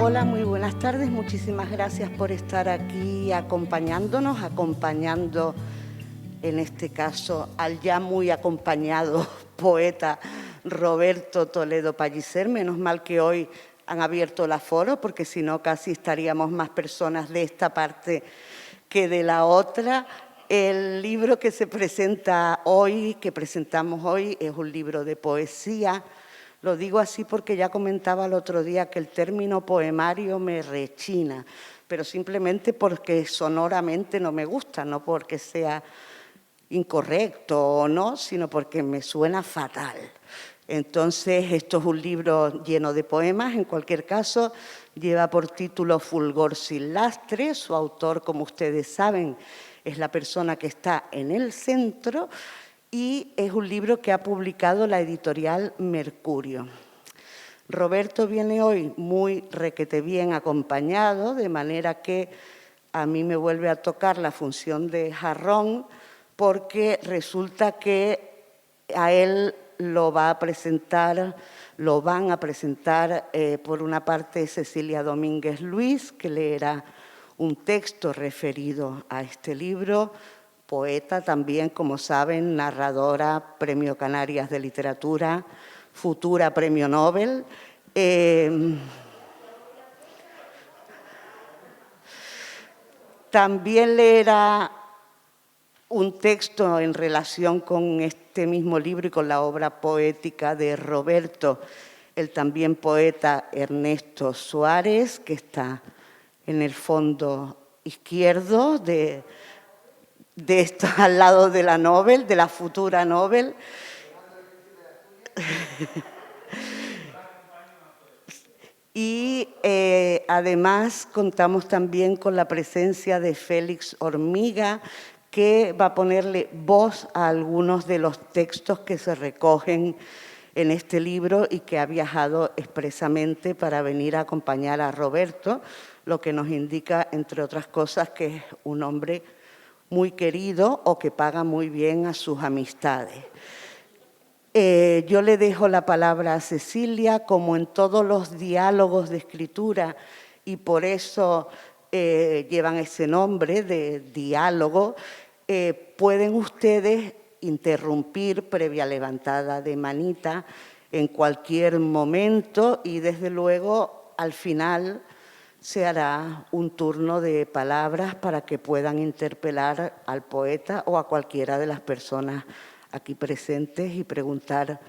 Hola, muy buenas tardes. Muchísimas gracias por estar aquí acompañándonos, acompañando en este caso al ya muy acompañado poeta Roberto Toledo Pellicer. Menos mal que hoy han abierto el aforo, porque si no casi estaríamos más personas de esta parte que de la otra. El libro que se presenta hoy, que presentamos hoy, es un libro de poesía. Lo digo así porque ya comentaba el otro día que el término poemario me rechina, pero simplemente porque sonoramente no me gusta, no porque sea incorrecto o no, sino porque me suena fatal. Entonces, esto es un libro lleno de poemas. En cualquier caso, lleva por título Fulgor sin lastre. Su autor, como ustedes saben, es la persona que está en el centro, y es un libro que ha publicado la editorial Mercurio. Roberto viene hoy muy requete bien acompañado, de manera que a mí me vuelve a tocar la función de jarrón, porque resulta que a él lo van a presentar por una parte Cecilia Domínguez Luis, que leerá un texto referido a este libro, poeta también, como saben, narradora, Premio Canarias de Literatura, futura Premio Nobel. También leerá un texto en relación con este mismo libro y con la obra poética de Roberto, el también poeta Ernesto Suárez, que está en el fondo izquierdo de esto, al lado de la Nobel, de la futura Nobel. Y además contamos también con la presencia de Félix Hormiga, que va a ponerle voz a algunos de los textos que se recogen en este libro y que ha viajado expresamente para venir a acompañar a Roberto, lo que nos indica, entre otras cosas, que es un hombre muy querido o que paga muy bien a sus amistades. Yo le dejo la palabra a Cecilia, como en todos los diálogos de escritura, y por eso llevan ese nombre de diálogo. Pueden ustedes interrumpir previa levantada de manita en cualquier momento, y desde luego al final se hará un turno de palabras para que puedan interpelar al poeta o a cualquiera de las personas aquí presentes y preguntar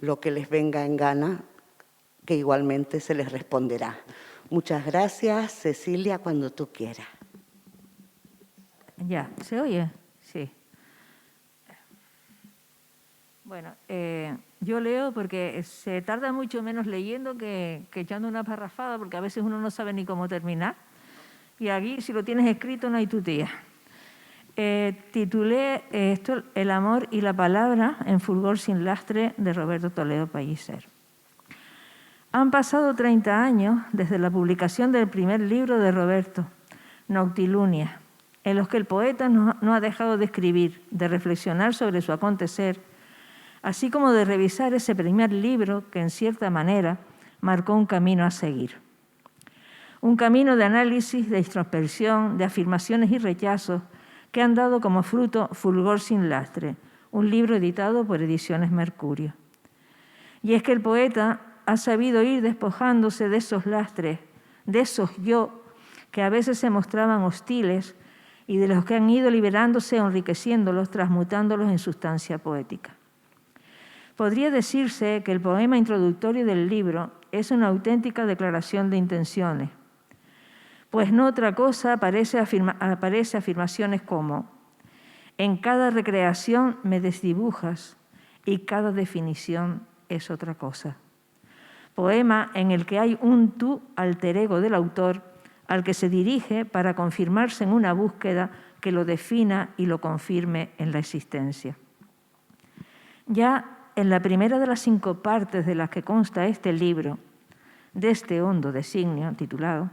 lo que les venga en gana, que igualmente se les responderá. Muchas gracias, Cecilia, cuando tú quieras. Ya, ¿se oye? Sí. Bueno, yo leo porque se tarda mucho menos leyendo que echando una parrafada, porque a veces uno no sabe ni cómo terminar. Y aquí, si lo tienes escrito, no hay tutía. Titulé esto El amor y la palabra en Fulgor sin lastre, de Roberto Toledo Pellicer. Han pasado 30 años desde la publicación del primer libro de Roberto, Noctilunia, en los que el poeta no ha dejado de escribir, de reflexionar sobre su acontecer, así como de revisar ese primer libro que, en cierta manera, marcó un camino a seguir. Un camino de análisis, de introspección, de afirmaciones y rechazos, que han dado como fruto Fulgor sin lastre, un libro editado por Ediciones Mercurio. Y es que el poeta ha sabido ir despojándose de esos lastres, de esos yo que a veces se mostraban hostiles y de los que han ido liberándose, enriqueciéndolos, transmutándolos en sustancia poética. Podría decirse que el poema introductorio del libro es una auténtica declaración de intenciones, pues no otra cosa aparece afirmaciones como: en cada recreación me desdibujas y cada definición es otra cosa. Poema en el que hay un tú alter ego del autor al que se dirige para confirmarse en una búsqueda que lo defina y lo confirme en la existencia. Ya en la primera de las 5 partes de las que consta este libro, de este hondo designio titulado,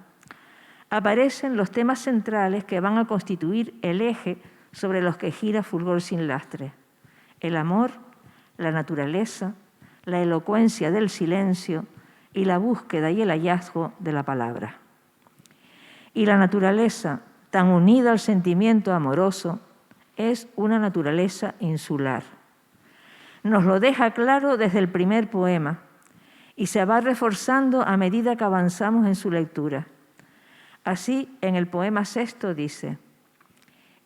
aparecen los temas centrales que van a constituir el eje sobre los que gira Fulgor sin lastre: el amor, la naturaleza, la elocuencia del silencio, y la búsqueda y el hallazgo de la palabra. Y la naturaleza, tan unida al sentimiento amoroso, es una naturaleza insular. Nos lo deja claro desde el primer poema y se va reforzando a medida que avanzamos en su lectura. Así, en el poema sexto dice: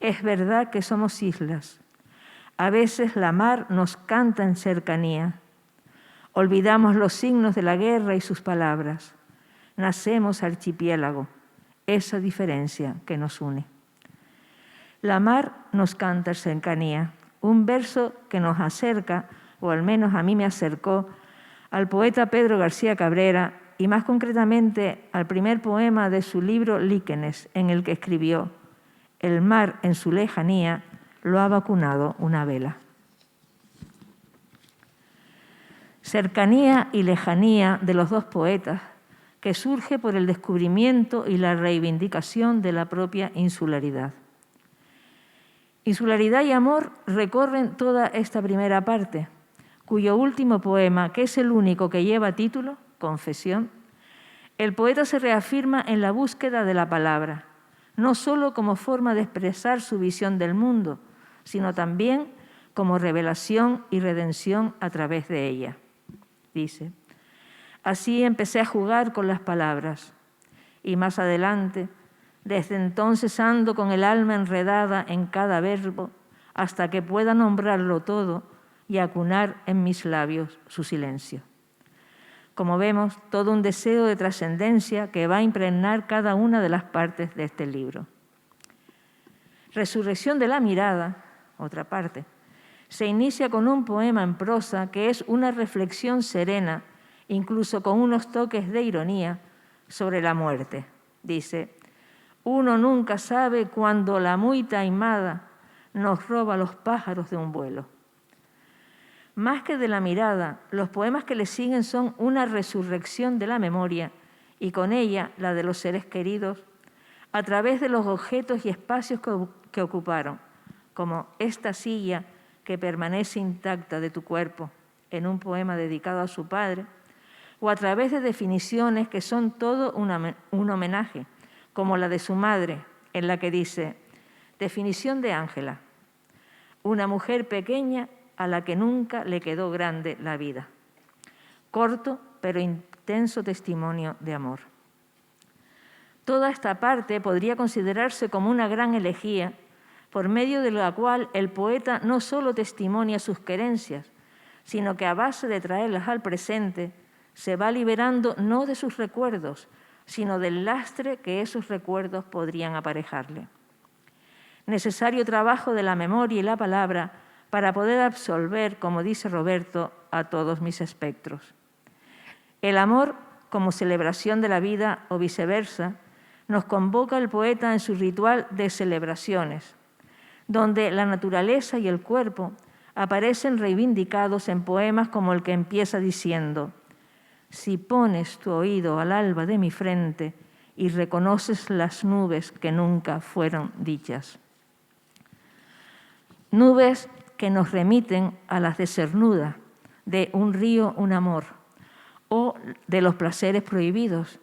«Es verdad que somos islas. A veces la mar nos canta en cercanía. Olvidamos los signos de la guerra y sus palabras. Nacemos archipiélago, esa diferencia que nos une». La mar nos canta en cercanía, un verso que nos acerca, o al menos a mí me acercó, al poeta Pedro García Cabrera y más concretamente al primer poema de su libro Líquenes, en el que escribió: «El mar en su lejanía lo ha vacunado una vela». Cercanía y lejanía de los dos poetas, que surge por el descubrimiento y la reivindicación de la propia insularidad. Insularidad y amor recorren toda esta primera parte, cuyo último poema, que es el único que lleva título, Confesión, el poeta se reafirma en la búsqueda de la palabra, no solo como forma de expresar su visión del mundo, sino también como revelación y redención a través de ella. Dice: «Así empecé a jugar con las palabras y más adelante, desde entonces ando con el alma enredada en cada verbo hasta que pueda nombrarlo todo y acunar en mis labios su silencio». Como vemos, todo un deseo de trascendencia que va a impregnar cada una de las partes de este libro. Resurrección de la mirada, otra parte, se inicia con un poema en prosa que es una reflexión serena, incluso con unos toques de ironía, sobre la muerte. Dice: «Uno nunca sabe cuándo la muy taimada nos roba los pájaros de un vuelo». Más que de la mirada, los poemas que le siguen son una resurrección de la memoria y con ella la de los seres queridos a través de los objetos y espacios que ocuparon, como esta silla que permanece intacta de tu cuerpo, en un poema dedicado a su padre, o a través de definiciones que son todo un homenaje, como la de su madre, en la que dice: «Definición de Ángela, una mujer pequeña a la que nunca le quedó grande la vida. Corto pero intenso testimonio de amor». Toda esta parte podría considerarse como una gran elegía, por medio de la cual el poeta no solo testimonia sus querencias, sino que a base de traerlas al presente, se va liberando no de sus recuerdos, sino del lastre que esos recuerdos podrían aparejarle. Necesario trabajo de la memoria y la palabra para poder absolver, como dice Roberto, a todos mis espectros. El amor, como celebración de la vida o viceversa, nos convoca el poeta en su ritual de celebraciones, donde la naturaleza y el cuerpo aparecen reivindicados en poemas como el que empieza diciendo: «Si pones tu oído al alba de mi frente y reconoces las nubes que nunca fueron dichas». Nubes que nos remiten a las de Cernuda, de Un río, un amor, o de Los placeres prohibidos,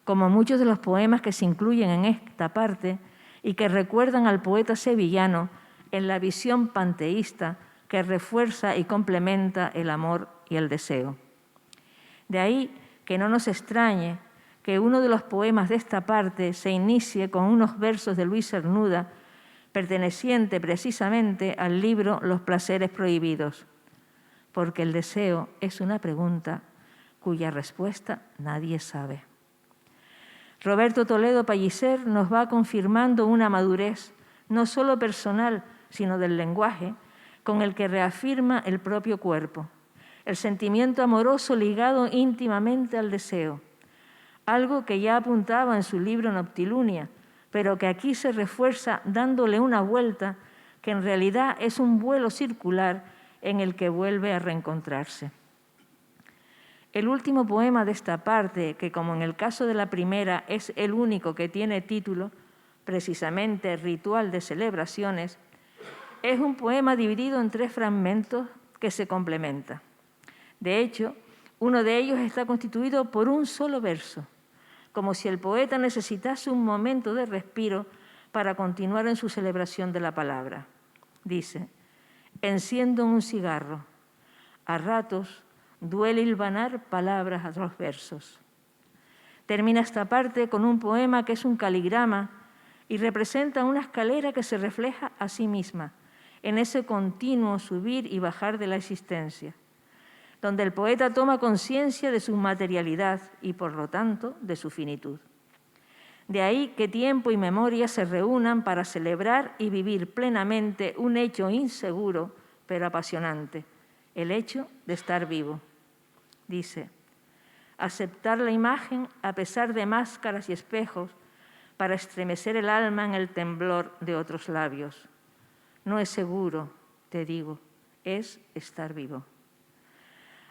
como muchos de los poemas que se incluyen en esta parte y que recuerdan al poeta sevillano en la visión panteísta que refuerza y complementa el amor y el deseo. De ahí que no nos extrañe que uno de los poemas de esta parte se inicie con unos versos de Luis Cernuda, perteneciente precisamente al libro Los placeres prohibidos, porque el deseo es una pregunta cuya respuesta nadie sabe. Roberto Toledo Pellicer nos va confirmando una madurez, no solo personal, sino del lenguaje, con el que reafirma el propio cuerpo, el sentimiento amoroso ligado íntimamente al deseo, algo que ya apuntaba en su libro Noctilunia, pero que aquí se refuerza dándole una vuelta que en realidad es un vuelo circular en el que vuelve a reencontrarse. El último poema de esta parte, que como en el caso de la primera es el único que tiene título, precisamente Ritual de Celebraciones, es un poema dividido en 3 fragmentos que se complementan. De hecho, Uno de ellos está constituido por un solo verso, como si el poeta necesitase un momento de respiro para continuar en su celebración de la palabra. Dice: enciendo un cigarro. A ratos duele hilvanar palabras a los versos. Termina esta parte con un poema que es un caligrama y representa una escalera que se refleja a sí misma en ese continuo subir y bajar de la existencia, donde el poeta toma conciencia de su materialidad y, por lo tanto, de su finitud. De ahí que tiempo y memoria se reúnan para celebrar y vivir plenamente un hecho inseguro, pero apasionante, el hecho de estar vivo. Dice: aceptar la imagen a pesar de máscaras y espejos para estremecer el alma en el temblor de otros labios. No es seguro, te digo, es estar vivo.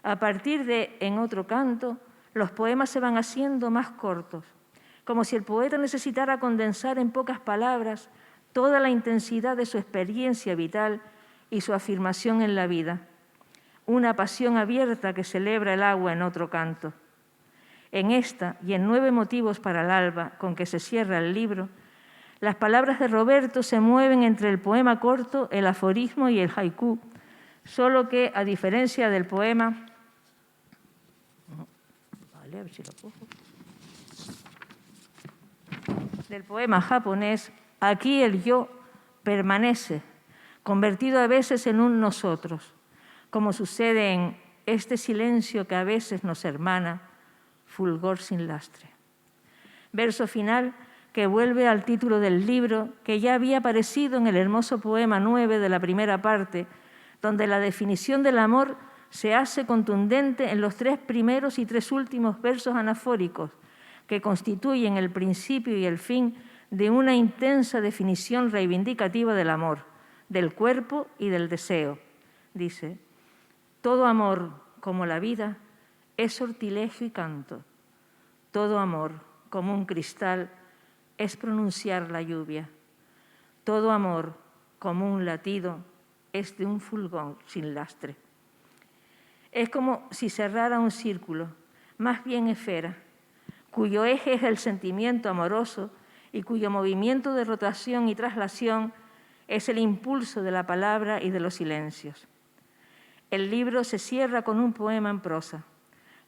A partir de En otro canto, los poemas se van haciendo más cortos, como si el poeta necesitara condensar en pocas palabras toda la intensidad de su experiencia vital y su afirmación en la vida. Una pasión abierta que celebra el agua en otro canto. En esta y en 9 motivos para el alba, con que se cierra el libro, las palabras de Roberto se mueven entre el poema corto, el aforismo y el haiku, solo que, a diferencia del poema... Vale, a ver si lo cojo. Del poema japonés, aquí el yo permanece, convertido a veces en un nosotros, como sucede en este silencio que a veces nos hermana, fulgor sin lastre. Verso final que vuelve al título del libro, que ya había aparecido en el hermoso poema 9 de la primera parte, donde la definición del amor se hace contundente en los 3 primeros y 3 últimos versos anafóricos, que constituyen el principio y el fin de una intensa definición reivindicativa del amor, del cuerpo y del deseo. Dice: todo amor, como la vida, es sortilegio y canto. Todo amor, como un cristal, es pronunciar la lluvia. Todo amor, como un latido, es de un fulgor sin lastre. Es como si cerrara un círculo, más bien esfera, cuyo eje es el sentimiento amoroso y cuyo movimiento de rotación y traslación es el impulso de la palabra y de los silencios. El libro se cierra con un poema en prosa,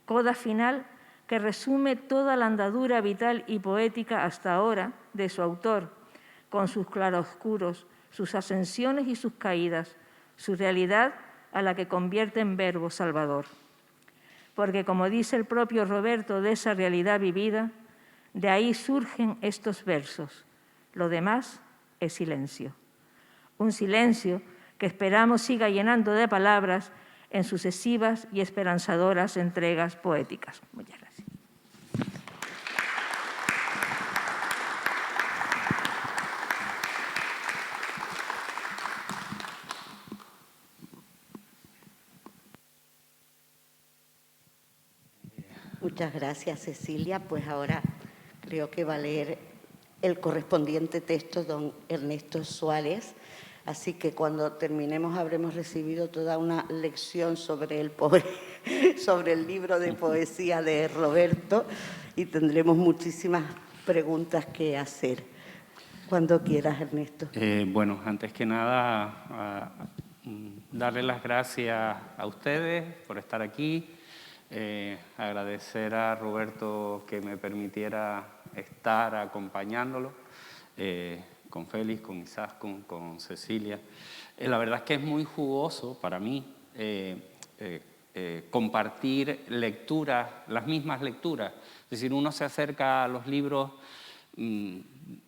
coda final que resume toda la andadura vital y poética hasta ahora de su autor, con sus claroscuros, sus ascensiones y sus caídas, su realidad a la que convierte en verbo salvador. Porque, como dice el propio Roberto de esa realidad vivida, de ahí surgen estos versos. Lo demás es silencio. Un silencio que esperamos siga llenando de palabras en sucesivas y esperanzadoras entregas poéticas. Muchas gracias. Muchas gracias, Cecilia. Pues ahora creo que va a leer el correspondiente texto don Ernesto Suárez. Así que cuando terminemos habremos recibido toda una lección sobre el libro de poesía de Roberto y tendremos muchísimas preguntas que hacer. Cuando quieras, Ernesto. Bueno, antes que nada, darle las gracias a ustedes por estar aquí. Agradecer a Roberto que me permitiera estar acompañándolo, con Félix, con Isaac, con Cecilia. La verdad es que es muy jugoso para mí compartir lecturas, las mismas lecturas. Es decir, uno se acerca a los libros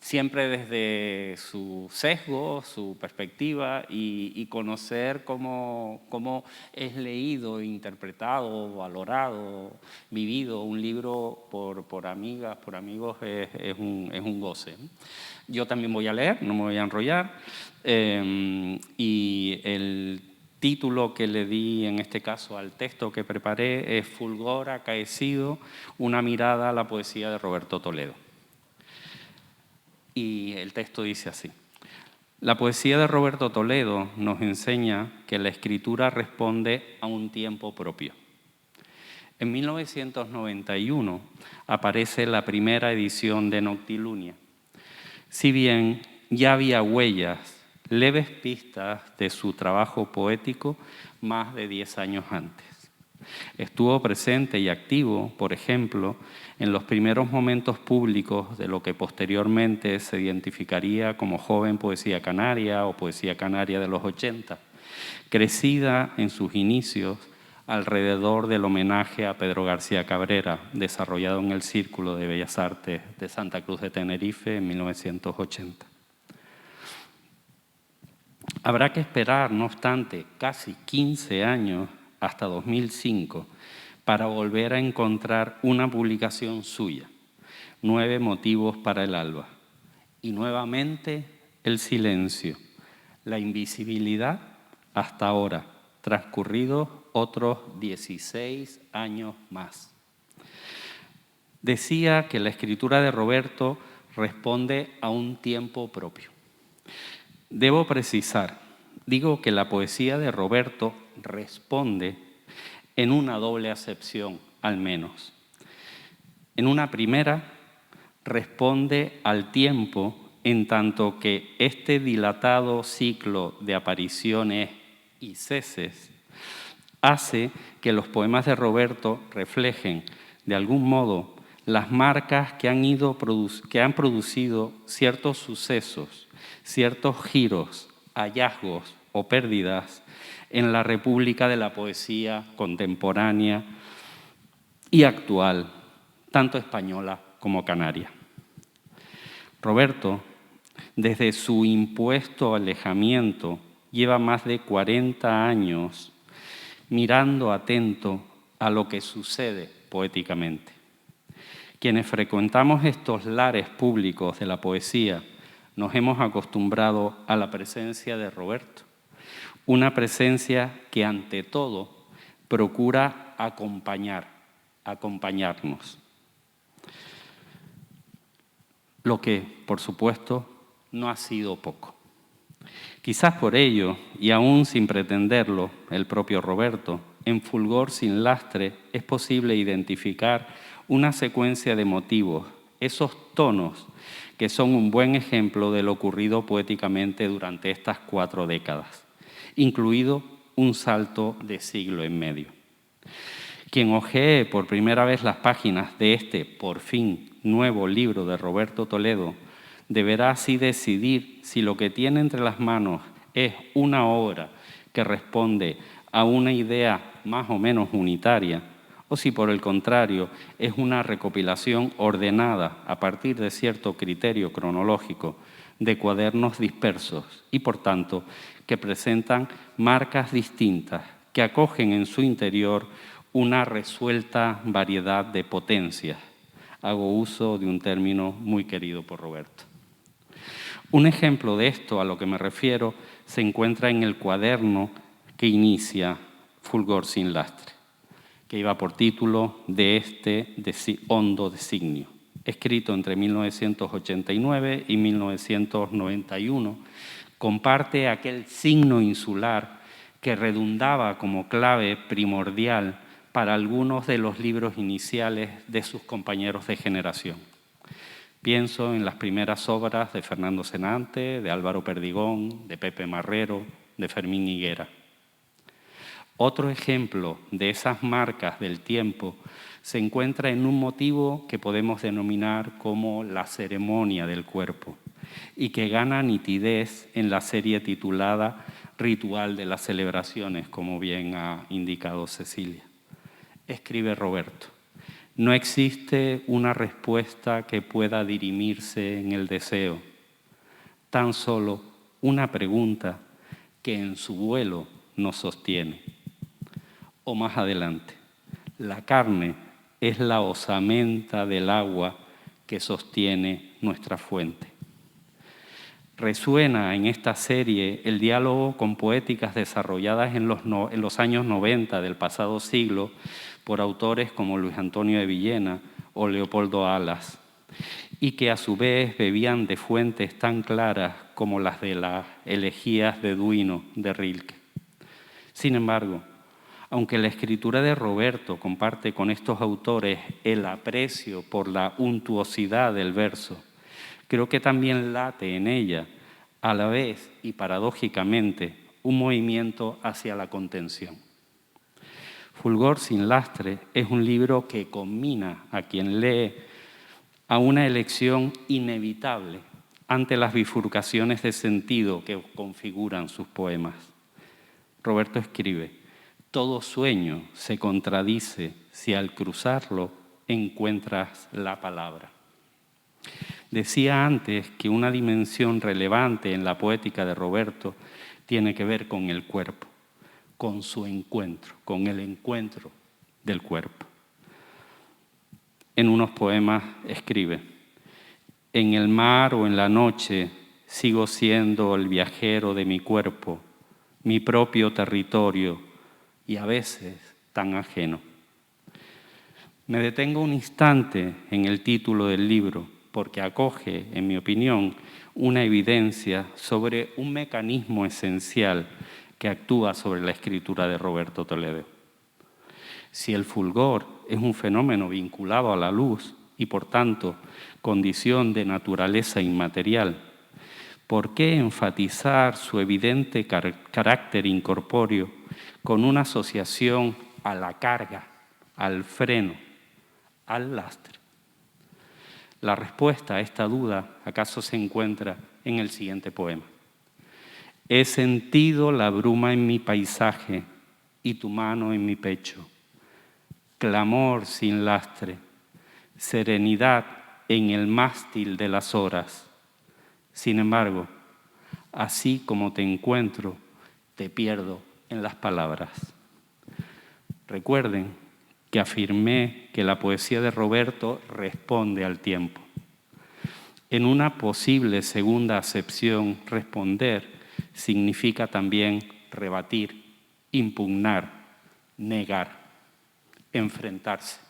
siempre desde su sesgo, su perspectiva y conocer cómo es leído, interpretado, valorado, vivido un libro por amigas, por amigos, es un goce. Yo también voy a leer, no me voy a enrollar, y el título que le di en este caso al texto que preparé es Fulgor acaecido, una mirada a la poesía de Roberto Toledo. Y el texto dice así: la poesía de Roberto Toledo nos enseña que la escritura responde a un tiempo propio. En 1991 aparece la primera edición de Noctilunia. Si bien ya había huellas, leves pistas de su trabajo poético más de 10 años antes. Estuvo presente y activo, por ejemplo, en los primeros momentos públicos de lo que posteriormente se identificaría como joven poesía canaria o poesía canaria de los 80, crecida en sus inicios alrededor del homenaje a Pedro García Cabrera, desarrollado en el Círculo de Bellas Artes de Santa Cruz de Tenerife en 1980. Habrá que esperar, no obstante, casi 15 años hasta 2005 para volver a encontrar una publicación suya, 9 motivos para el alba. Y nuevamente el silencio, la invisibilidad hasta ahora, transcurridos otros 16 años más. Decía que la escritura de Roberto responde a un tiempo propio. Debo precisar, digo que la poesía de Roberto responde en una doble acepción, al menos. En una primera, responde al tiempo en tanto que este dilatado ciclo de apariciones y ceses hace que los poemas de Roberto reflejen, de algún modo, las marcas que han producido ciertos sucesos, ciertos giros, hallazgos o pérdidas en la República de la poesía contemporánea y actual, tanto española como canaria. Roberto, desde su impuesto alejamiento, lleva más de 40 años mirando atento a lo que sucede poéticamente. Quienes frecuentamos estos lares públicos de la poesía nos hemos acostumbrado a la presencia de Roberto, una presencia que ante todo procura acompañarnos. Lo que, por supuesto, no ha sido poco. Quizás por ello, y aún sin pretenderlo, el propio Roberto, en Fulgor sin lastre es posible identificar una secuencia de motivos, esos tonos que son un buen ejemplo de lo ocurrido poéticamente durante estas 4 décadas, incluido un salto de siglo en medio. Quien hojee por primera vez las páginas de este, por fin, nuevo libro de Roberto Toledo, deberá así decidir si lo que tiene entre las manos es una obra que responde a una idea más o menos unitaria, o si por el contrario es una recopilación ordenada a partir de cierto criterio cronológico de cuadernos dispersos y, por tanto, que presentan marcas distintas que acogen en su interior una resuelta variedad de potencias. Hago uso de un término muy querido por Roberto. Un ejemplo de esto a lo que me refiero se encuentra en el cuaderno que inicia Fulgor sin lastre, que iba por título De este hondo designio, escrito entre 1989 y 1991, comparte aquel signo insular que redundaba como clave primordial para algunos de los libros iniciales de sus compañeros de generación. Pienso en las primeras obras de Fernando Senante, de Álvaro Perdigón, de Pepe Marrero, de Fermín Higuera. Otro ejemplo de esas marcas del tiempo se encuentra en un motivo que podemos denominar como la ceremonia del cuerpo y que gana nitidez en la serie titulada Ritual de las celebraciones, como bien ha indicado Cecilia. Escribe Roberto: no existe una respuesta que pueda dirimirse en el deseo, tan solo una pregunta que en su vuelo nos sostiene. O más adelante, la carne es la osamenta del agua que sostiene nuestra fuente. Resuena en esta serie el diálogo con poéticas desarrolladas en los años 90 del pasado siglo por autores como Luis Antonio de Villena o Leopoldo Alas, y que a su vez bebían de fuentes tan claras como las de las elegías de Duino de Rilke. Sin embargo, Aunque la escritura de Roberto comparte con estos autores el aprecio por la untuosidad del verso, creo que también late en ella, a la vez y paradójicamente, un movimiento hacia la contención. Fulgor sin lastre es un libro que combina a quien lee a una elección inevitable ante las bifurcaciones de sentido que configuran sus poemas. Roberto escribe: todo sueño se contradice si al cruzarlo encuentras la palabra. Decía antes que una dimensión relevante en la poética de Roberto tiene que ver con el cuerpo, con su encuentro, con el encuentro del cuerpo. En unos poemas escribe: en el mar o en la noche sigo siendo el viajero de mi cuerpo, mi propio territorio y a veces tan ajeno. Me detengo un instante en el título del libro porque acoge, en mi opinión, una evidencia sobre un mecanismo esencial que actúa sobre la escritura de Roberto Toledo. Si el fulgor es un fenómeno vinculado a la luz y, por tanto, condición de naturaleza inmaterial, ¿por qué enfatizar su evidente carácter incorpóreo con una asociación a la carga, al freno, al lastre? La respuesta a esta duda acaso se encuentra en el siguiente poema. He sentido la bruma en mi paisaje y tu mano en mi pecho, clamor sin lastre, serenidad en el mástil de las horas. Sin embargo, así como te encuentro, te pierdo en las palabras. Recuerden que afirmé que la poesía de Roberto responde al tiempo. En una posible segunda acepción, responder significa también rebatir, impugnar, negar, enfrentarse.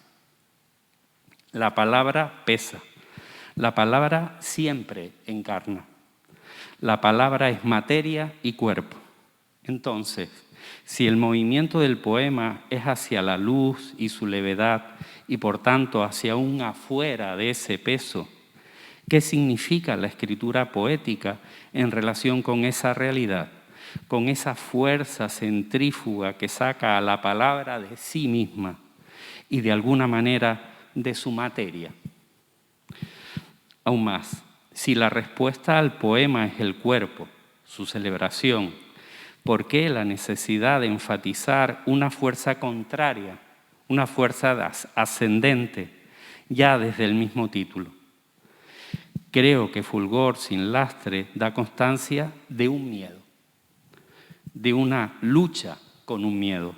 La palabra pesa, la palabra siempre encarna. La palabra es materia y cuerpo. Entonces, si el movimiento del poema es hacia la luz y su levedad y por tanto hacia un afuera de ese peso, ¿qué significa la escritura poética en relación con esa realidad, con esa fuerza centrífuga que saca a la palabra de sí misma y de alguna manera de su materia? Aún más, si la respuesta al poema es el cuerpo, su celebración, ¿por qué la necesidad de enfatizar una fuerza contraria, una fuerza ascendente, ya desde el mismo título? Creo que Fulgor sin lastre da constancia de un miedo, de una lucha con un miedo.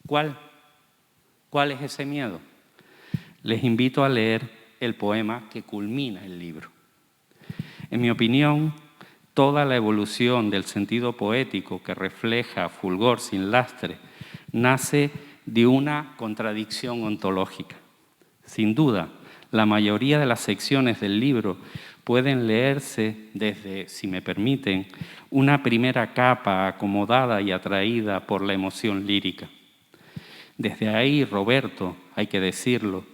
¿Cuál? ¿Cuál es ese miedo? Les invito a leer el poema que culmina el libro. En mi opinión, toda la evolución del sentido poético que refleja Fulgor sin lastre nace de una contradicción ontológica. Sin duda, la mayoría de las secciones del libro pueden leerse desde, si me permiten, una primera capa acomodada y atraída por la emoción lírica. Desde ahí, Roberto, hay que decirlo,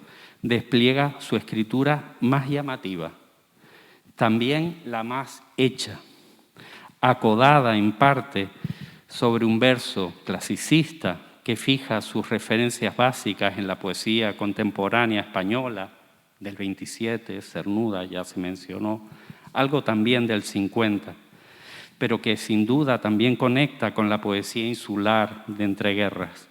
despliega su escritura más llamativa, también la más hecha, acodada en parte sobre un verso clasicista que fija sus referencias básicas en la poesía contemporánea española del 27, Cernuda ya se mencionó, algo también del 50, pero que sin duda también conecta con la poesía insular de entreguerras.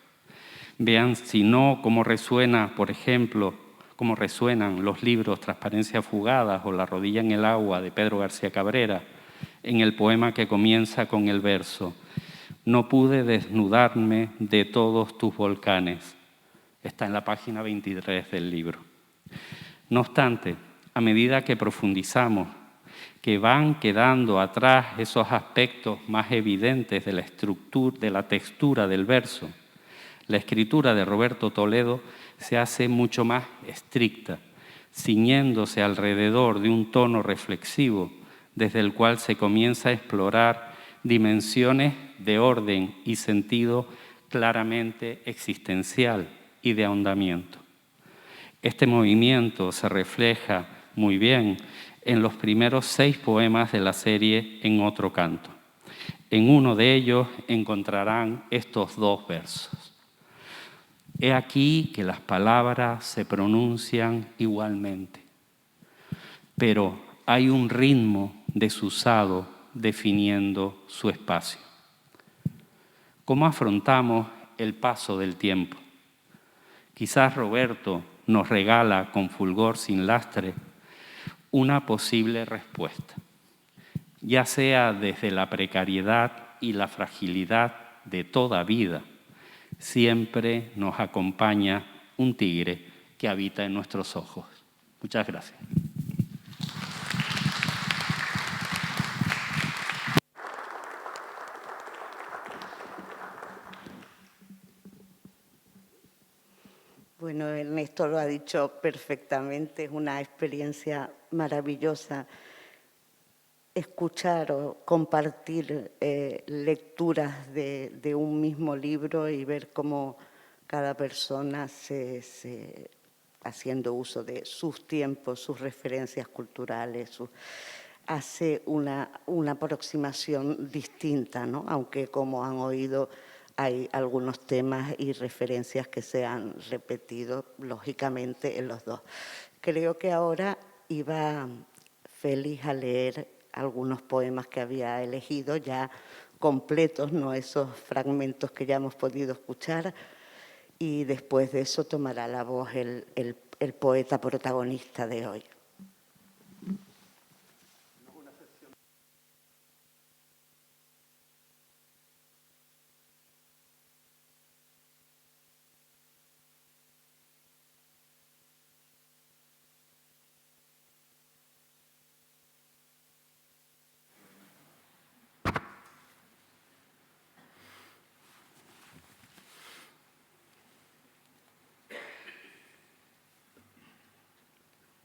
Vean, si no, cómo resuena, por ejemplo, cómo resuenan los libros Transparencia Fugada o La rodilla en el agua de Pedro García Cabrera, en el poema que comienza con el verso: no pude desnudarme de todos tus volcanes. Está en la página 23 del libro. No obstante, a medida que profundizamos, que van quedando atrás esos aspectos más evidentes de la estructura, de la textura del verso, la escritura de Roberto Toledo se hace mucho más estricta, ciñéndose alrededor de un tono reflexivo desde el cual se comienza a explorar dimensiones de orden y sentido claramente existencial y de ahondamiento. Este movimiento se refleja muy bien en los primeros 6 poemas de la serie En otro canto. En uno de ellos encontrarán estos 2 versos. He aquí que las palabras se pronuncian igualmente, pero hay un ritmo desusado definiendo su espacio. ¿Cómo afrontamos el paso del tiempo? Quizás Roberto nos regala con Fulgor sin lastre una posible respuesta, ya sea desde la precariedad y la fragilidad de toda vida. Siempre nos acompaña un tigre que habita en nuestros ojos. Muchas gracias. Bueno, Ernesto lo ha dicho perfectamente, es una experiencia maravillosa escuchar o compartir lecturas de un mismo libro y ver cómo cada persona haciendo uso de sus tiempos, sus referencias culturales, hace una aproximación distinta, ¿no? Aunque, como han oído, hay algunos temas y referencias que se han repetido, lógicamente, en los 2. Creo que ahora iba Félix a leer algunos poemas que había elegido, ya completos, no esos fragmentos que ya hemos podido escuchar, y después de eso tomará la voz el poeta protagonista de hoy.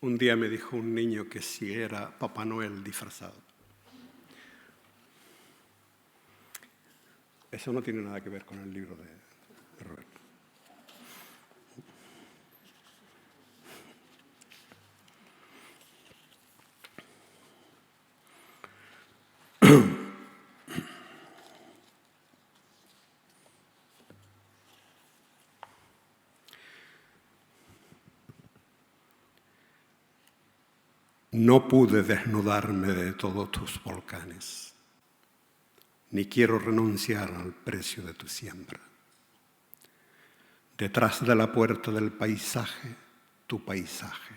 Un día me dijo un niño que si era Papá Noel disfrazado. Eso no tiene nada que ver con el libro de Roberto. No pude desnudarme de todos tus volcanes, ni quiero renunciar al precio de tu siembra. Detrás de la puerta del paisaje, tu paisaje,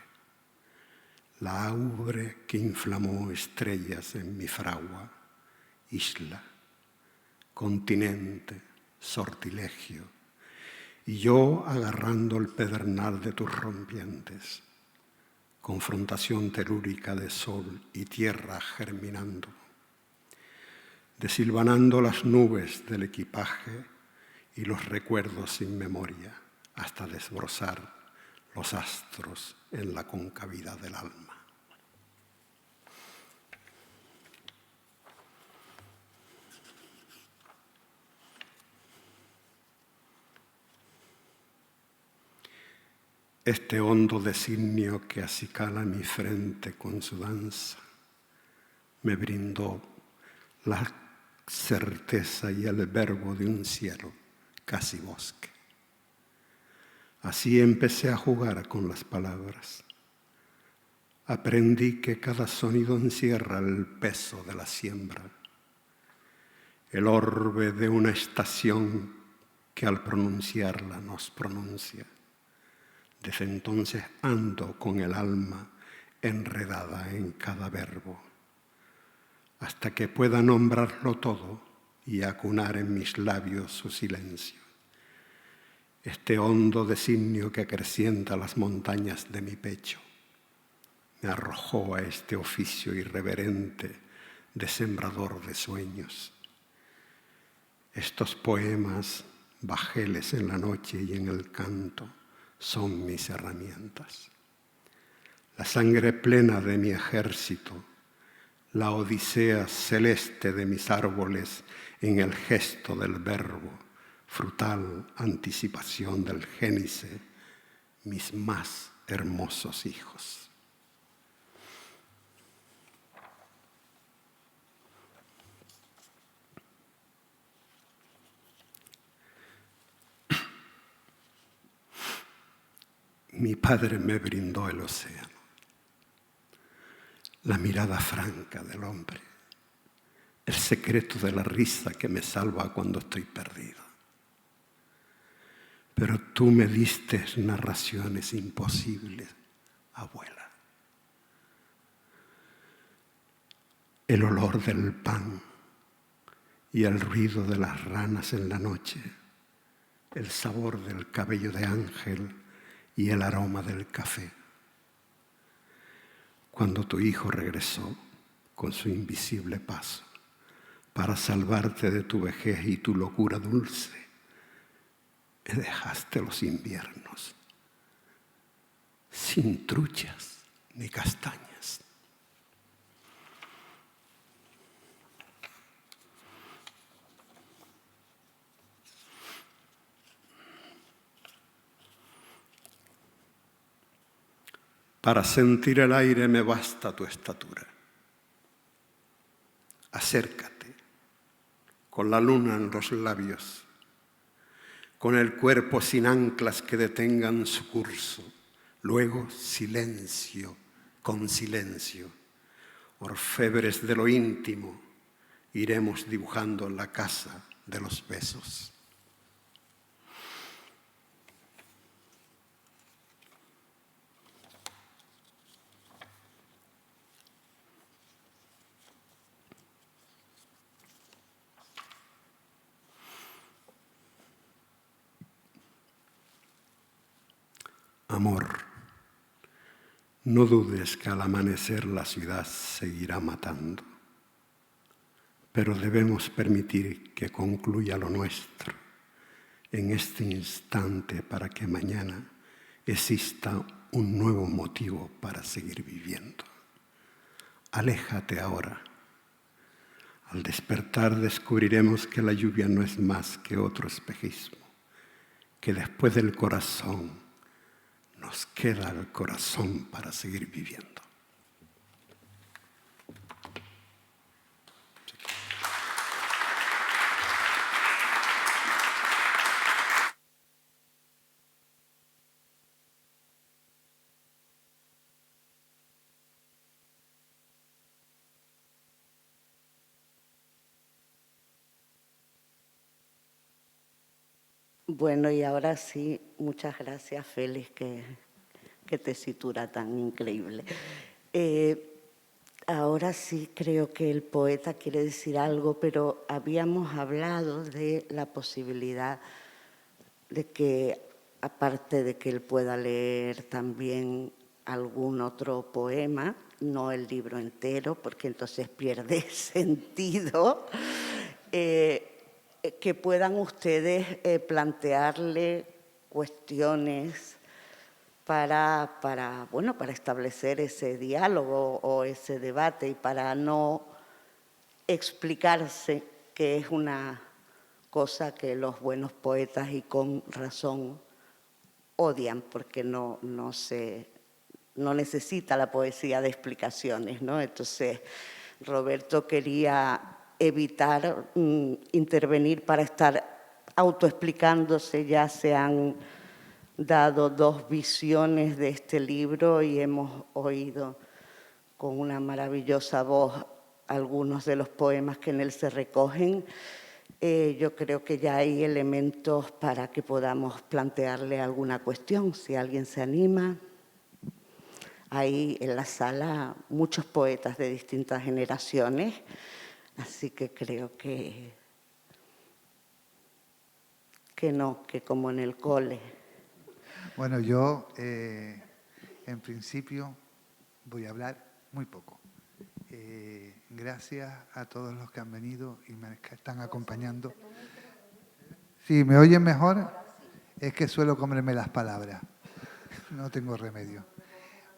la aubre que inflamó estrellas en mi fragua, isla, continente, sortilegio, y yo agarrando el pedernal de tus rompientes, confrontación telúrica de sol y tierra germinando, desilvanando las nubes del equipaje y los recuerdos sin memoria, hasta desbrozar los astros en la concavidad del alma. Este hondo designio que acicala mi frente con su danza me brindó la certeza y el verbo de un cielo casi bosque. Así empecé a jugar con las palabras. Aprendí que cada sonido encierra el peso de la siembra, el orbe de una estación que al pronunciarla nos pronuncia. Desde entonces ando con el alma enredada en cada verbo, hasta que pueda nombrarlo todo y acunar en mis labios su silencio. Este hondo designio que acrecienta las montañas de mi pecho me arrojó a este oficio irreverente de sembrador de sueños. Estos poemas, bajeles en la noche y en el canto, son mis herramientas. La sangre plena de mi ejército, la odisea celeste de mis árboles en el gesto del verbo, frutal anticipación del Génesis, mis más hermosos hijos. Mi padre me brindó el océano, la mirada franca del hombre, el secreto de la risa que me salva cuando estoy perdido. Pero tú me diste narraciones imposibles, abuela. El olor del pan y el ruido de las ranas en la noche, el sabor del cabello de ángel y el aroma del café. Cuando tu hijo regresó con su invisible paso para salvarte de tu vejez y tu locura dulce, me dejaste los inviernos sin truchas ni castañas. Para sentir el aire me basta tu estatura. Acércate, con la luna en los labios, con el cuerpo sin anclas que detengan su curso. Luego silencio, con silencio, orfebres de lo íntimo, iremos dibujando la casa de los besos. Amor, no dudes que al amanecer la ciudad seguirá matando, pero debemos permitir que concluya lo nuestro en este instante para que mañana exista un nuevo motivo para seguir viviendo. Aléjate ahora. Al despertar descubriremos que la lluvia no es más que otro espejismo, que después del corazón nos queda el corazón para seguir viviendo. Bueno, y ahora sí, muchas gracias, Félix, qué tesitura tan increíble. Ahora sí creo que el poeta quiere decir algo, pero habíamos hablado de la posibilidad de que, aparte de que él pueda leer también algún otro poema, no el libro entero, porque entonces pierde sentido, que puedan ustedes plantearle cuestiones para establecer ese diálogo o ese debate y para no explicarse, que es una cosa que los buenos poetas, y con razón, odian, porque no necesita la poesía de explicaciones, ¿no? Entonces, Roberto quería evitar intervenir para estar autoexplicándose. Ya se han dado dos visiones de este libro y hemos oído con una maravillosa voz algunos de los poemas que en él se recogen. Yo creo que ya hay elementos para que podamos plantearle alguna cuestión, si alguien se anima. Hay en la sala muchos poetas de distintas generaciones, así que creo que como en el cole. Bueno, yo en principio voy a hablar muy poco. Gracias a todos los que han venido y me están acompañando. Si me oyen mejor, es que suelo comerme las palabras. No tengo remedio.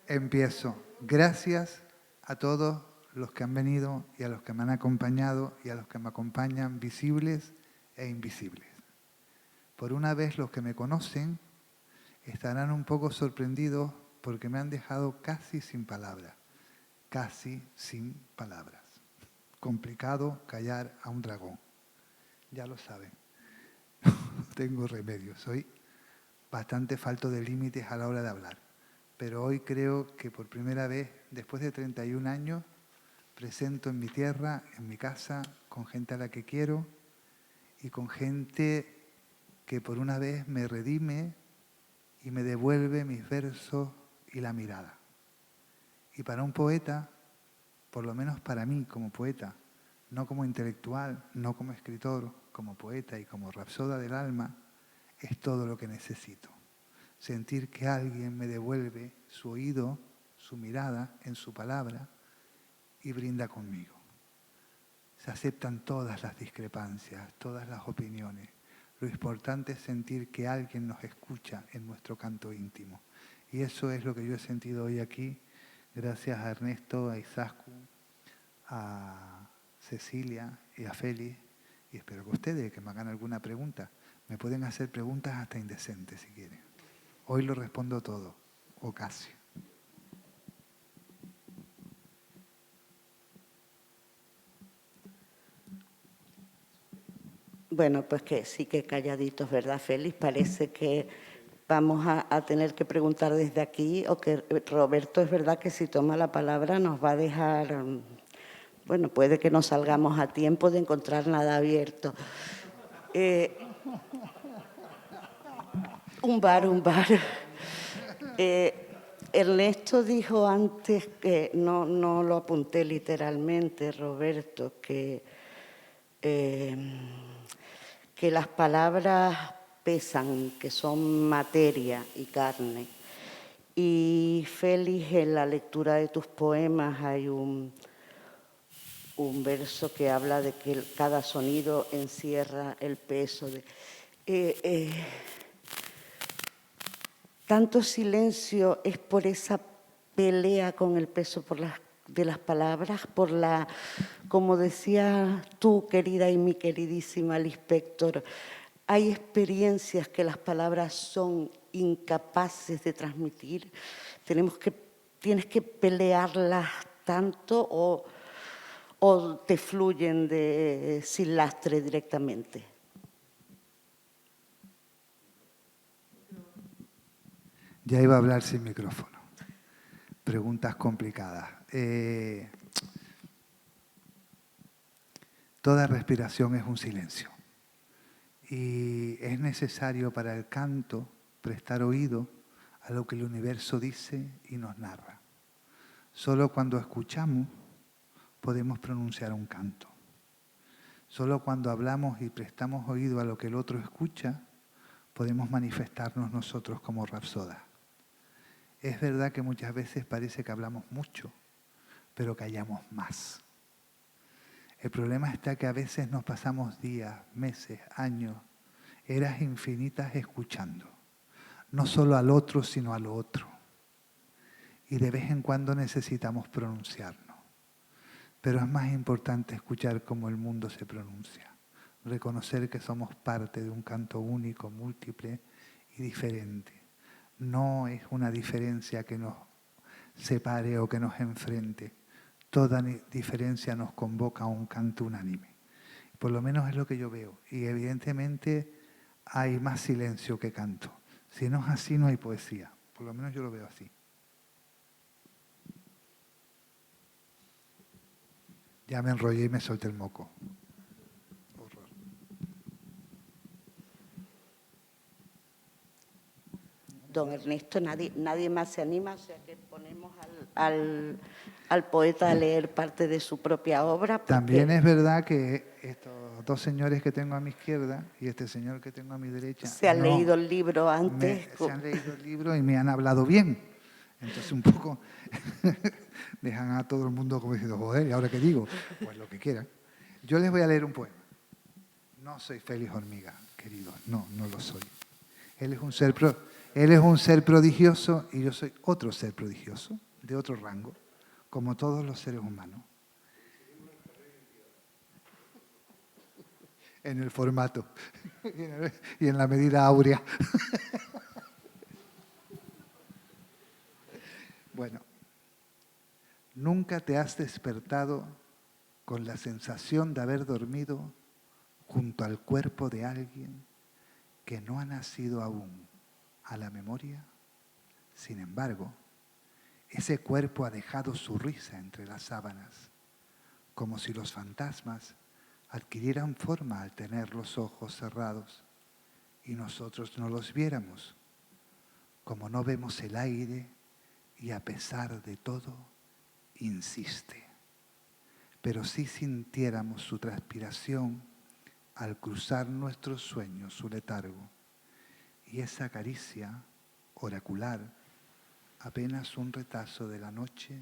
Empiezo. Gracias a todos los que han venido y a los que me han acompañado y a los que me acompañan, visibles e invisibles. Por una vez los que me conocen estarán un poco sorprendidos porque me han dejado casi sin palabras. Casi sin palabras. Complicado callar a un dragón. Ya lo saben. No tengo remedio. Soy bastante falto de límites a la hora de hablar. Pero hoy creo que por primera vez, después de 31 años, presento en mi tierra, en mi casa, con gente a la que quiero y con gente que por una vez me redime y me devuelve mis versos y la mirada. Y para un poeta, por lo menos para mí como poeta, no como intelectual, no como escritor, como poeta y como rapsoda del alma, es todo lo que necesito. Sentir que alguien me devuelve su oído, su mirada en su palabra y brinda conmigo. Se aceptan todas las discrepancias, todas las opiniones. Lo importante es sentir que alguien nos escucha en nuestro canto íntimo. Y eso es lo que yo he sentido hoy aquí, gracias a Ernesto, a Izaskun, a Cecilia y a Félix. Y espero que ustedes, que me hagan alguna pregunta, me pueden hacer preguntas hasta indecentes si quieren. Hoy lo respondo todo, o casi. Bueno, pues que sí que calladitos, ¿verdad, Félix? Parece que vamos a tener que preguntar desde aquí, o que Roberto es verdad que si toma la palabra nos va a dejar, bueno, puede que no salgamos a tiempo de encontrar nada abierto. Un bar. Ernesto dijo antes, que no lo apunté literalmente, Roberto, que las palabras pesan, que son materia y carne. Y Félix, en la lectura de tus poemas hay un verso que habla de que cada sonido encierra el peso de... tanto silencio es por esa pelea con el peso de las palabras, por la, como decía tú, querida y mi queridísima Lispector, hay experiencias que las palabras son incapaces de transmitir. Tienes que pelearlas tanto o te fluyen sin lastre directamente. Ya iba a hablar sin micrófono. Preguntas complicadas. Toda respiración es un silencio. Y es necesario para el canto prestar oído a lo que el universo dice y nos narra. Solo cuando escuchamos podemos pronunciar un canto. Solo cuando hablamos y prestamos oído a lo que el otro escucha, podemos manifestarnos nosotros como rapsodas. Es verdad que muchas veces parece que hablamos mucho, pero callamos más. El problema está que a veces nos pasamos días, meses, años, eras infinitas escuchando. No solo al otro, sino a lo otro. Y de vez en cuando necesitamos pronunciarnos. Pero es más importante escuchar cómo el mundo se pronuncia. Reconocer que somos parte de un canto único, múltiple y diferente. No es una diferencia que nos separe o que nos enfrente. Toda diferencia nos convoca a un canto unánime. Por lo menos es lo que yo veo. Y evidentemente hay más silencio que canto. Si no es así, no hay poesía. Por lo menos yo lo veo así. Ya me enrollé y me solté el moco. Horror. Don Ernesto, nadie más se anima, o sea que ponemos al poeta a leer parte de su propia obra. También es verdad que estos dos señores que tengo a mi izquierda y este señor que tengo a mi derecha... Se han leído el libro antes. Se han leído el libro y me han hablado bien. Entonces un poco dejan a todo el mundo como diciendo, joder, ¿y ahora qué digo? Pues lo que quieran. Yo les voy a leer un poema. No soy Félix Hormiga, querido. No lo soy. Él es un ser prodigioso y yo soy otro ser prodigioso, de otro rango, como todos los seres humanos. en el formato y en la medida áurea. Bueno, ¿nunca te has despertado con la sensación de haber dormido junto al cuerpo de alguien que no ha nacido aún a la memoria? Sin embargo, ese cuerpo ha dejado su risa entre las sábanas, como si los fantasmas adquirieran forma al tener los ojos cerrados y nosotros no los viéramos, como no vemos el aire y a pesar de todo, insiste. Pero sí sintiéramos su transpiración al cruzar nuestros sueños su letargo y esa caricia oracular, apenas un retazo de la noche,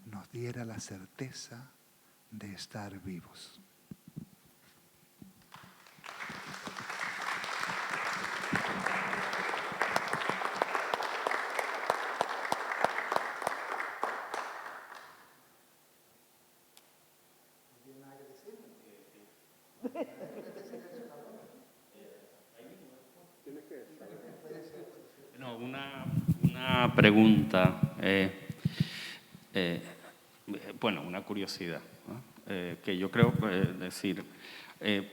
nos diera la certeza de estar vivos. No, una pregunta, bueno, una curiosidad, ¿no? Que yo creo decir,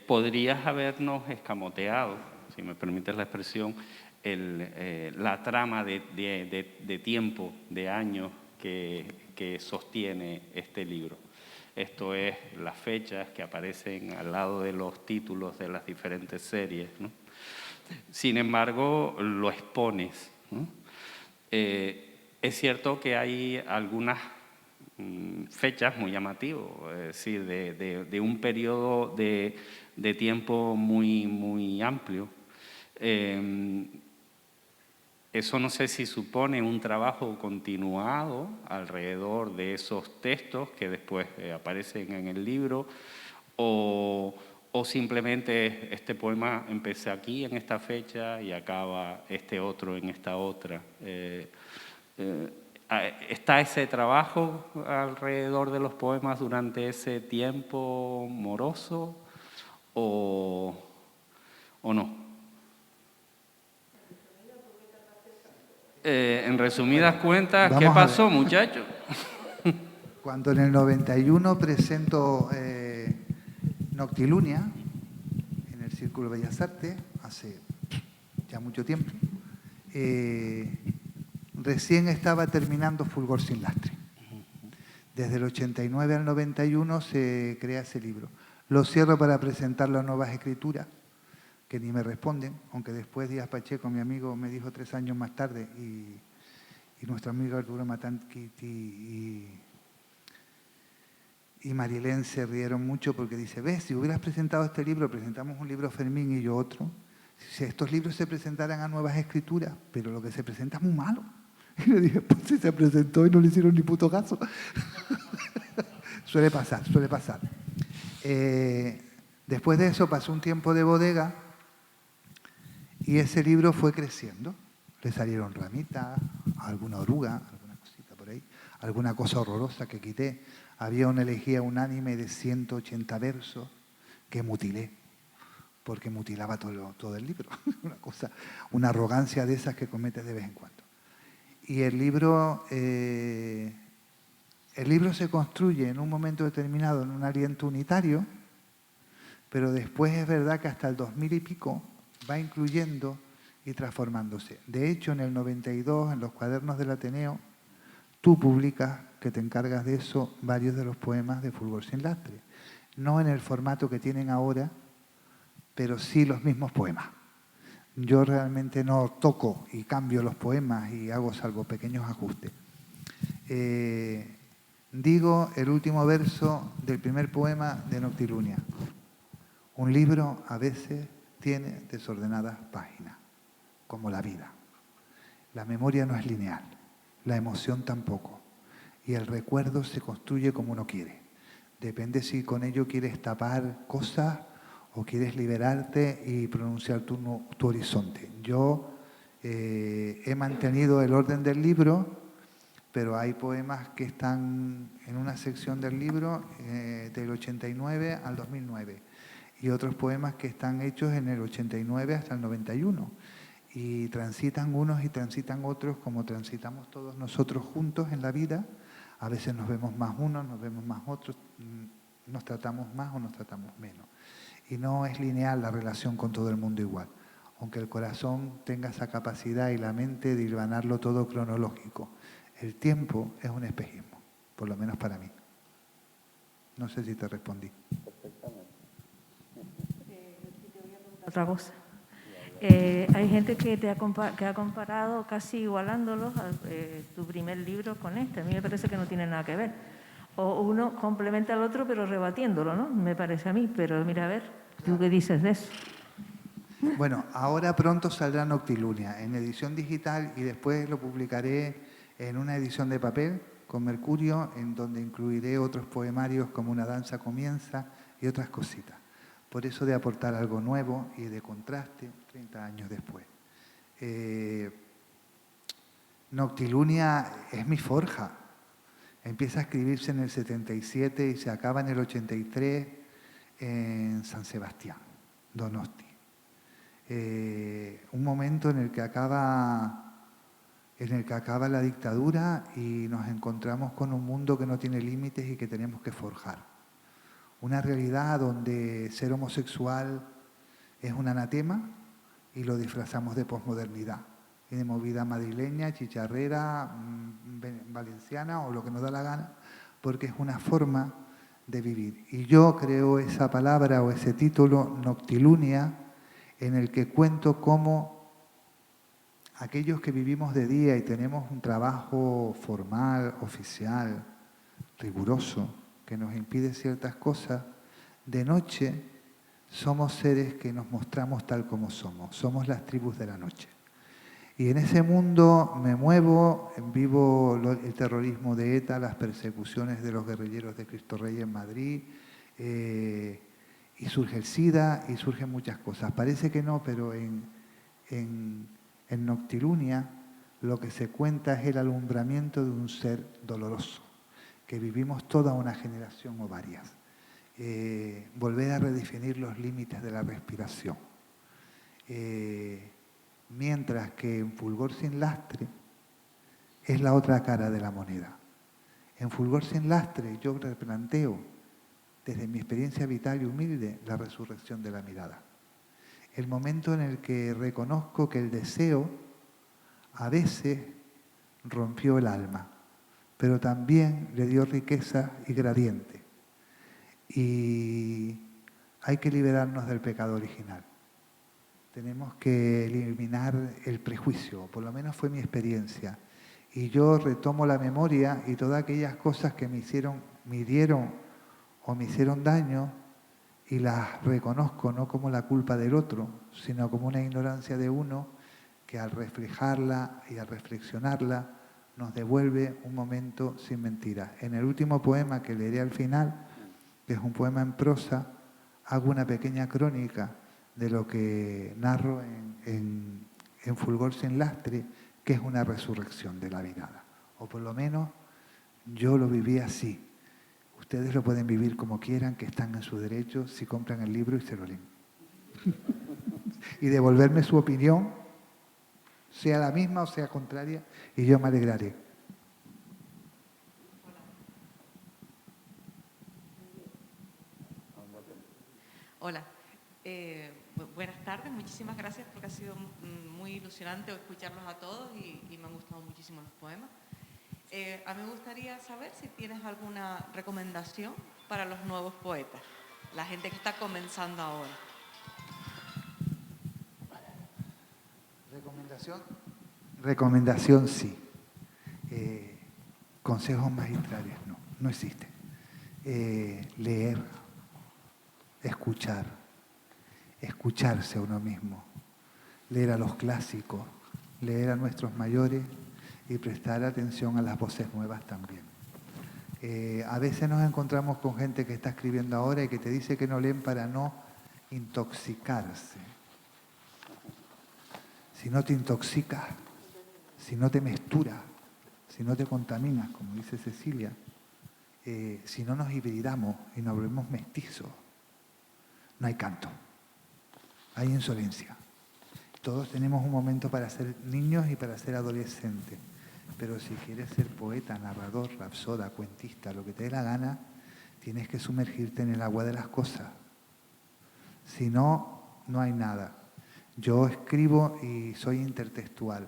podrías habernos escamoteado, si me permites la expresión, la trama de tiempo, de años que sostiene este libro. Esto es las fechas que aparecen al lado de los títulos de las diferentes series, ¿no? Sin embargo, lo expones, ¿no? Es cierto que hay algunas fechas muy llamativas, es decir, de un periodo de tiempo muy amplio. Eso no sé si supone un trabajo continuado alrededor de esos textos que después aparecen en el libro, o simplemente este poema empecé aquí en esta fecha y acaba este otro en esta otra. ¿Está ese trabajo alrededor de los poemas durante ese tiempo moroso o no? En resumidas cuentas, ¿qué pasó, muchachos? Cuando en el 91 presento Noctilunia en el Círculo de Bellas Artes, hace ya mucho tiempo, recién estaba terminando Fulgor sin lastre. Desde el 89 al 91 se crea ese libro. Lo cierro para presentar las nuevas escrituras, que ni me responden, aunque después Díaz Pacheco, mi amigo, me dijo 3 años más tarde, y nuestro amigo Arturo Matanquiti y Marilén se rieron mucho porque dice, ves, si hubieras presentado este libro, presentamos un libro Fermín y yo otro, si estos libros se presentaran a nuevas escrituras, pero lo que se presenta es muy malo. Y le dije, pues si se presentó y no le hicieron ni puto caso. Suele pasar, suele pasar. Después de eso pasó un tiempo de bodega y ese libro fue creciendo. Le salieron ramitas, alguna oruga, alguna cosita por ahí, alguna cosa horrorosa que quité. Había una elegía unánime de 180 versos que mutilé, porque mutilaba todo el libro. Una arrogancia de esas que cometes de vez en cuando. Y el libro se construye en un momento determinado en un aliento unitario, pero después es verdad que hasta el 2000 y pico va incluyendo y transformándose. De hecho, en el 92, en los cuadernos del Ateneo, tú publicas, que te encargas de eso, varios de los poemas de Fulgor sin lastre. No en el formato que tienen ahora, pero sí los mismos poemas. Yo realmente no toco y cambio los poemas y hago salvo pequeños ajustes. Digo el último verso del primer poema de Noctilunia. Un libro a veces tiene desordenadas páginas, como la vida. La memoria no es lineal, la emoción tampoco. Y el recuerdo se construye como uno quiere. Depende si con ello quieres tapar cosas o quieres liberarte y pronunciar tu horizonte. Yo he mantenido el orden del libro, pero hay poemas que están en una sección del libro del 89 al 2009. y otros poemas que están hechos en el 89 hasta el 91. Y transitan unos y transitan otros como transitamos todos nosotros juntos en la vida. A veces nos vemos más unos, nos vemos más otros, nos tratamos más o nos tratamos menos. Y no es lineal la relación con todo el mundo igual, aunque el corazón tenga esa capacidad y la mente de hilvanarlo todo cronológico. El tiempo es un espejismo, por lo menos para mí. No sé si te respondí. Otra cosa. Hay gente que ha comparado, casi igualándolos, tu primer libro con este. A mí me parece que no tiene nada que ver. O uno complementa al otro, pero rebatiéndolo, ¿no? Me parece a mí. Pero mira, a ver, ¿tú qué dices de eso? Bueno, ahora pronto saldrá Noctilunia en edición digital y después lo publicaré en una edición de papel con Mercurio, en donde incluiré otros poemarios como Una danza comienza y otras cositas. Por eso de aportar algo nuevo y de contraste 30 años después. Noctilunia es mi forja. Empieza a escribirse en el 77 y se acaba en el 83 en San Sebastián, Donosti. Un momento en el que acaba la dictadura y nos encontramos con un mundo que no tiene límites y que tenemos que forjar. Una realidad donde ser homosexual es un anatema y lo disfrazamos de posmodernidad y de movida madrileña, chicharrera, valenciana o lo que nos da la gana, porque es una forma de vivir. Y yo creo esa palabra o ese título, Noctilunia, en el que cuento cómo aquellos que vivimos de día y tenemos un trabajo formal, oficial, riguroso, que nos impide ciertas cosas, de noche somos seres que nos mostramos tal como somos las tribus de la noche. Y en ese mundo me muevo, vivo el terrorismo de ETA, las persecuciones de los guerrilleros de Cristo Rey en Madrid, y surge el SIDA y surgen muchas cosas. Parece que no, pero en Noctilunia lo que se cuenta es el alumbramiento de un ser doloroso, que vivimos toda una generación o varias. Volver a redefinir los límites de la respiración. Mientras que en Fulgor sin lastre es la otra cara de la moneda. En Fulgor sin lastre yo replanteo, desde mi experiencia vital y humilde, la resurrección de la mirada. El momento en el que reconozco que el deseo a veces rompió el alma, pero también le dio riqueza y gradiente. Y hay que liberarnos del pecado original. Tenemos que eliminar el prejuicio, por lo menos fue mi experiencia. Y yo retomo la memoria y todas aquellas cosas que me hirieron o me hicieron daño y las reconozco no como la culpa del otro, sino como una ignorancia de uno que al reflejarla y al reflexionarla nos devuelve un momento sin mentiras. En el último poema que leeré al final, que es un poema en prosa, hago una pequeña crónica de lo que narro en Fulgor sin lastre, que es una resurrección de la mirada. O por lo menos yo lo viví así. Ustedes lo pueden vivir como quieran, que están en su derecho si compran el libro y se lo leen. Y devolverme su opinión, sea la misma o sea contraria, y yo me alegraré. Hola, buenas tardes, muchísimas gracias porque ha sido muy ilusionante escucharlos a todos y me han gustado muchísimo los poemas. A mí me gustaría saber si tienes alguna recomendación para los nuevos poetas, la gente que está comenzando ahora. Recomendación sí. Consejos magistrales no existen. Leer, escucharse a uno mismo, leer a los clásicos, leer a nuestros mayores y prestar atención a las voces nuevas también. A veces nos encontramos con gente que está escribiendo ahora y que te dice que no leen para no intoxicarse. Si no te intoxicas, si no te mezclas, si no te contaminas, como dice Cecilia, si no nos hibridamos y nos volvemos mestizos, no hay canto, hay insolencia. Todos tenemos un momento para ser niños y para ser adolescentes, pero si quieres ser poeta, narrador, rapsoda, cuentista, lo que te dé la gana, tienes que sumergirte en el agua de las cosas. Si no, no hay nada. Yo escribo y soy intertextual.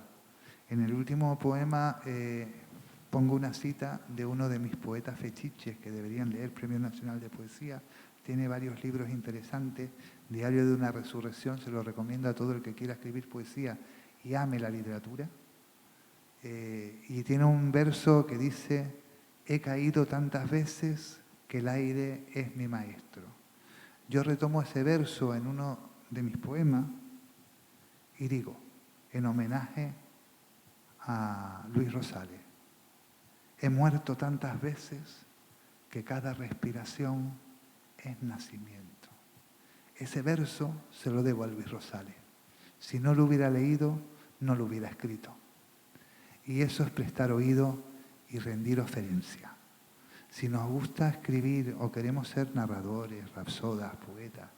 En el último poema pongo una cita de uno de mis poetas fetiches que deberían leer, Premio Nacional de Poesía. Tiene varios libros interesantes. Diario de una resurrección, se lo recomiendo a todo el que quiera escribir poesía y ame la literatura. Y tiene un verso que dice: he caído tantas veces que el aire es mi maestro. Yo retomo ese verso en uno de mis poemas y digo, en homenaje a Luis Rosales: he muerto tantas veces que cada respiración es nacimiento. Ese verso se lo debo a Luis Rosales. Si no lo hubiera leído, no lo hubiera escrito. Y eso es prestar oído y rendir oferencia. Si nos gusta escribir o queremos ser narradores, rapsodas, poetas,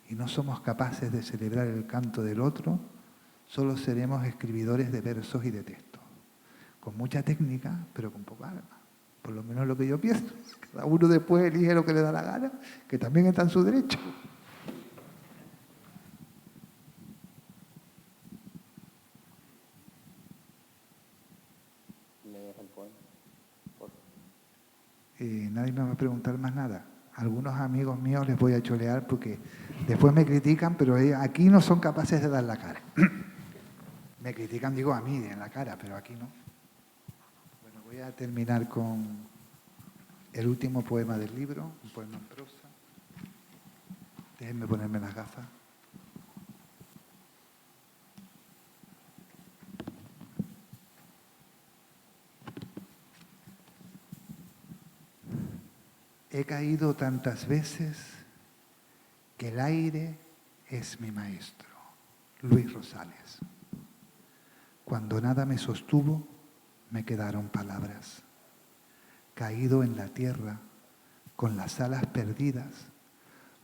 y no somos capaces de celebrar el canto del otro, solo seremos escribidores de versos y de textos. Con mucha técnica, pero con poca alma. Por lo menos lo que yo pienso. Cada uno después elige lo que le da la gana, que también está en su derecho. Nadie me va a preguntar más nada. Algunos amigos míos les voy a cholear porque después me critican, pero aquí no son capaces de dar la cara. Me critican, digo, a mí en la cara, pero aquí no. Bueno, voy a terminar con el último poema del libro, un poema en prosa. Déjenme ponerme las gafas. He caído tantas veces que el aire es mi maestro. Luis Rosales. Cuando nada me sostuvo, me quedaron palabras. Caído en la tierra, con las alas perdidas,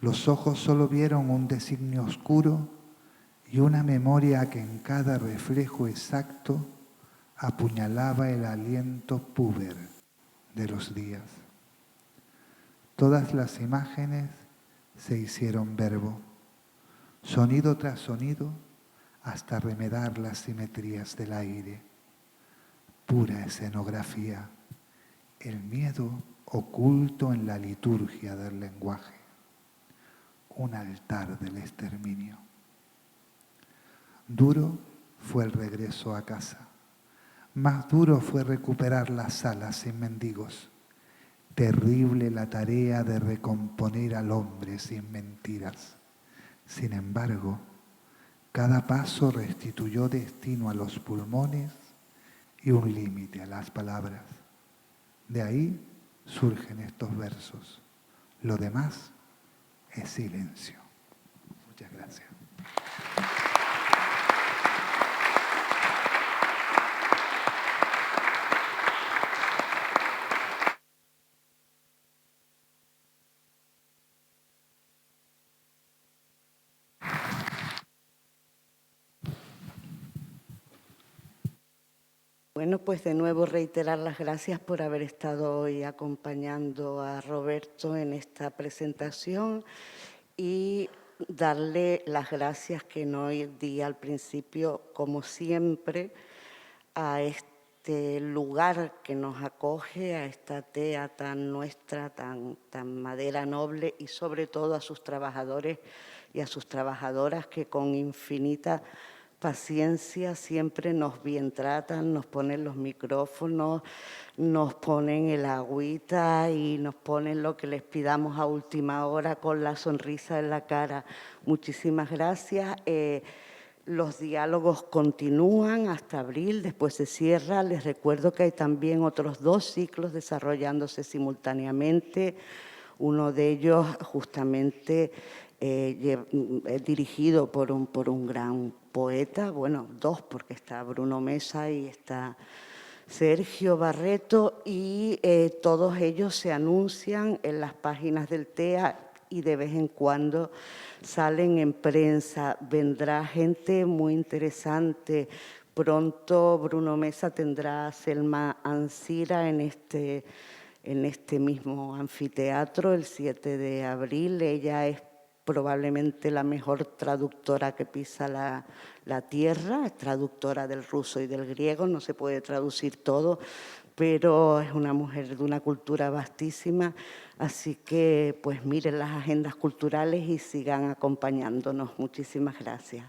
los ojos solo vieron un designio oscuro y una memoria que en cada reflejo exacto apuñalaba el aliento púber de los días. Todas las imágenes se hicieron verbo, sonido tras sonido, hasta remedar las simetrías del aire. Pura escenografía, el miedo oculto en la liturgia del lenguaje, un altar del exterminio. Duro fue el regreso a casa, más duro fue recuperar las salas sin mendigos. Terrible la tarea de recomponer al hombre sin mentiras. Sin embargo, cada paso restituyó destino a los pulmones y un límite a las palabras. De ahí surgen estos versos. Lo demás es silencio. Muchas gracias. Bueno, pues de nuevo reiterar las gracias por haber estado hoy acompañando a Roberto en esta presentación y darle las gracias que no di al principio, como siempre, a este lugar que nos acoge, a esta TEA tan nuestra, tan madera noble y sobre todo a sus trabajadores y a sus trabajadoras que con infinita paciencia siempre nos bien tratan, nos ponen los micrófonos, nos ponen el agüita y nos ponen lo que les pidamos a última hora con la sonrisa en la cara. Muchísimas gracias. Los diálogos continúan hasta abril, después se cierra. Les recuerdo que hay también otros 2 ciclos desarrollándose simultáneamente. Uno de ellos justamente dirigido por un gran poeta, bueno, 2 porque está Bruno Mesa y está Sergio Barreto y todos ellos se anuncian en las páginas del TEA. y de vez en cuando salen en prensa. Vendrá gente muy interesante. Pronto Bruno Mesa tendrá a Selma Ansira en este mismo anfiteatro el 7 de abril. Ella es probablemente la mejor traductora que pisa la tierra, es traductora del ruso y del griego, no se puede traducir todo, pero es una mujer de una cultura vastísima, así que pues miren las agendas culturales y sigan acompañándonos. Muchísimas gracias.